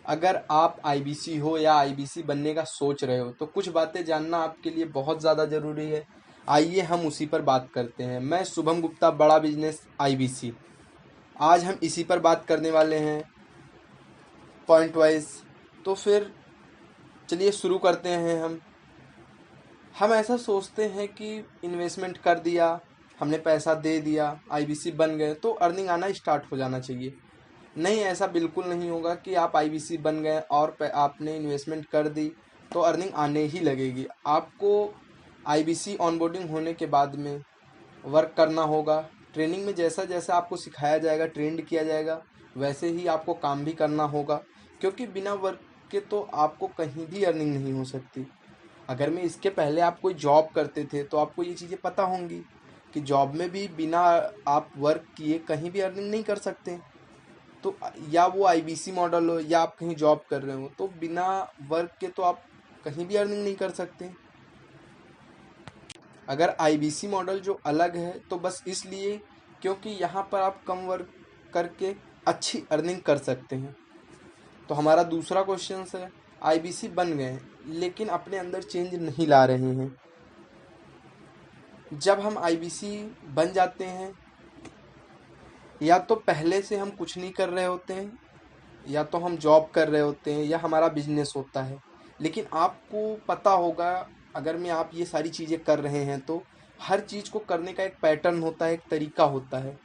अगर आप आईबीसी हो या आईबीसी बनने का सोच रहे हो तो कुछ बातें जानना आपके लिए बहुत ज़्यादा ज़रूरी है। आइए हम उसी पर बात करते हैं। मैं शुभम गुप्ता, बड़ा बिजनेस आईबीसी। आज हम इसी पर बात करने वाले हैं पॉइंट वाइज। तो फिर चलिए शुरू करते हैं। हम ऐसा सोचते हैं कि इन्वेस्टमेंट कर दिया, हमने पैसा दे दिया, आईबीसी बन गए तो अर्निंग आना स्टार्ट हो जाना चाहिए। नहीं, ऐसा बिल्कुल नहीं होगा कि आप आईबीसी बन गए और आपने इन्वेस्टमेंट कर दी तो अर्निंग आने ही लगेगी। आपको आईबीसी ऑनबोर्डिंग होने के बाद में वर्क करना होगा। ट्रेनिंग में जैसा जैसा आपको सिखाया जाएगा, ट्रेंड किया जाएगा, वैसे ही आपको काम भी करना होगा, क्योंकि बिना वर्क के तो आपको कहीं भी अर्निंग नहीं हो सकती। अगर मैं इसके पहले आप कोई जॉब करते थे तो आपको ये चीज़ें पता होंगी कि जॉब में भी बिना आप वर्क किए कहीं भी अर्निंग नहीं कर सकते। तो या वो आईबीसी मॉडल हो या आप कहीं जॉब कर रहे हो तो बिना वर्क के तो आप कहीं भी अर्निंग नहीं कर सकते। अगर आईबीसी मॉडल जो अलग है तो बस इसलिए क्योंकि यहाँ पर आप कम वर्क करके अच्छी अर्निंग कर सकते हैं। तो हमारा दूसरा क्वेश्चन है, आईबीसी बन गए लेकिन अपने अंदर चेंज नहीं ला रहे हैं। जब हम आईबीसी बन जाते हैं या तो पहले से हम कुछ नहीं कर रहे होते हैं, या तो हम जॉब कर रहे होते हैं, या हमारा बिजनेस होता है। लेकिन आपको पता होगा, अगर मैं आप ये सारी चीज़ें कर रहे हैं तो हर चीज़ को करने का एक पैटर्न होता है, एक तरीका होता है।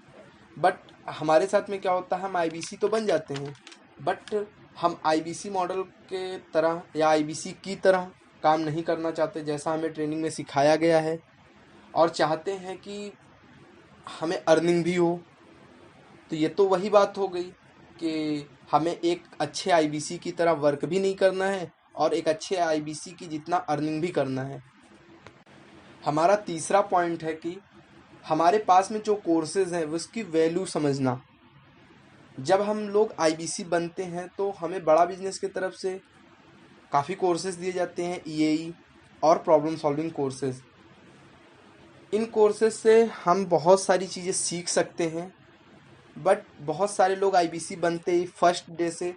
बट हमारे साथ में क्या होता है, हम आईबीसी तो बन जाते हैं बट हम आईबीसी मॉडल के तरह या आईबीसी की तरह काम नहीं करना चाहते जैसा हमें ट्रेनिंग में सिखाया गया है, और चाहते हैं कि हमें अर्निंग भी हो। तो ये तो वही बात हो गई कि हमें एक अच्छे आईबीसी की तरह वर्क भी नहीं करना है और एक अच्छे आईबीसी की जितना अर्निंग भी करना है। हमारा तीसरा पॉइंट है कि हमारे पास में जो कोर्सेज हैं उसकी वैल्यू समझना। जब हम लोग आईबीसी बनते हैं तो हमें बड़ा बिजनेस की तरफ से काफ़ी कोर्सेज दिए जाते हैं, ईएई और प्रॉब्लम सॉल्विंग कोर्सेज। इन कोर्सेज से हम बहुत सारी चीज़ें सीख सकते हैं। बट बहुत सारे लोग आईबीसी बनते ही फर्स्ट डे से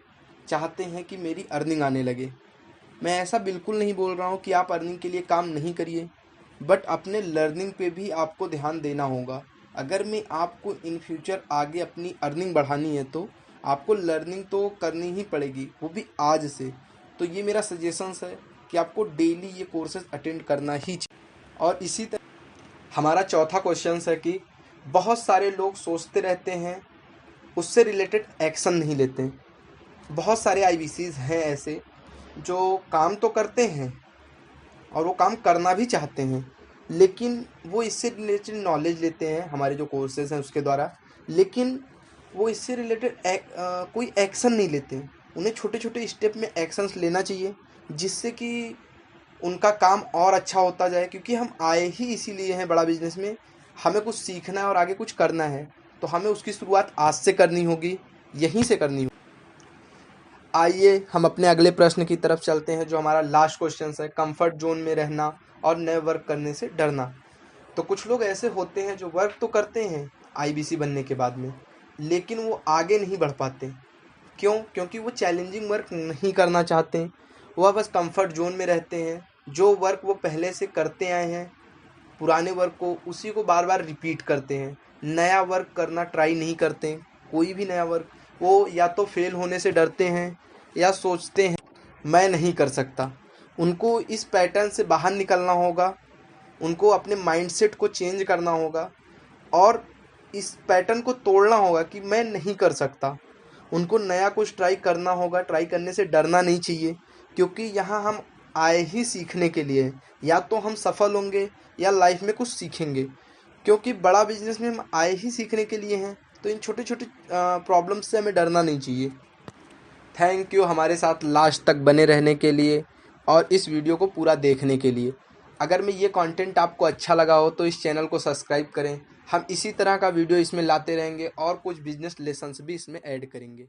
चाहते हैं कि मेरी अर्निंग आने लगे। मैं ऐसा बिल्कुल नहीं बोल रहा हूँ कि आप अर्निंग के लिए काम नहीं करिए, बट अपने लर्निंग पे भी आपको ध्यान देना होगा। अगर मैं आपको इन फ्यूचर आगे अपनी अर्निंग बढ़ानी है तो आपको लर्निंग तो करनी ही पड़ेगी, वो भी आज से। तो ये मेरा सजेशंस है कि आपको डेली ये कोर्सेज अटेंड करना ही चाहिए। और इसी तरह हमारा चौथा क्वेश्चन है कि बहुत सारे लोग सोचते रहते हैं, उससे रिलेटेड एक्शन नहीं लेते हैं। बहुत सारे आईबीसीज हैं ऐसे जो काम तो करते हैं और वो काम करना भी चाहते हैं, लेकिन वो इससे रिलेटेड नॉलेज लेते हैं हमारे जो कोर्सेज हैं उसके द्वारा, लेकिन वो इससे रिलेटेड कोई एक्शन नहीं लेते हैं। उन्हें छोटे छोटे स्टेप में एक्शंस लेना चाहिए जिससे कि उनका काम और अच्छा होता जाए, क्योंकि हम आए ही इसीलिए हैं बड़ा बिजनेस में। हमें कुछ सीखना है और आगे कुछ करना है, तो हमें उसकी शुरुआत आज से करनी होगी, यहीं से करनी होगी। आइए हम अपने अगले प्रश्न की तरफ चलते हैं, जो हमारा लास्ट क्वेश्चन है, कंफर्ट जोन में रहना और नए वर्क करने से डरना। तो कुछ लोग ऐसे होते हैं जो वर्क तो करते हैं आईबीसी बनने के बाद में, लेकिन वो आगे नहीं बढ़ पाते। क्यों? क्योंकि वो चैलेंजिंग वर्क नहीं करना चाहते। वह बस कंफर्ट जोन में रहते हैं। जो वर्क वो पहले से करते आए हैं, पुराने वर्क को उसी को बार बार रिपीट करते हैं। नया वर्क करना ट्राई नहीं करते। कोई भी नया वर्क वो या तो फेल होने से डरते हैं या सोचते हैं मैं नहीं कर सकता। उनको इस पैटर्न से बाहर निकलना होगा, उनको अपने माइंडसेट को चेंज करना होगा और इस पैटर्न को तोड़ना होगा कि मैं नहीं कर सकता। उनको नया कुछ ट्राई करना होगा। ट्राई करने से डरना नहीं चाहिए, क्योंकि यहाँ हम आए ही सीखने के लिए। या तो हम सफल होंगे या लाइफ में कुछ सीखेंगे, क्योंकि बड़ा बिजनेस में हम आए ही सीखने के लिए हैं। तो इन छोटे छोटे प्रॉब्लम्स से हमें डरना नहीं चाहिए। थैंक यू हमारे साथ लास्ट तक बने रहने के लिए और इस वीडियो को पूरा देखने के लिए। अगर मैं ये कंटेंट आपको अच्छा लगा हो तो इस चैनल को सब्सक्राइब करें। हम इसी तरह का वीडियो इसमें लाते रहेंगे और कुछ बिजनेस लेसन्स भी इसमें ऐड करेंगे।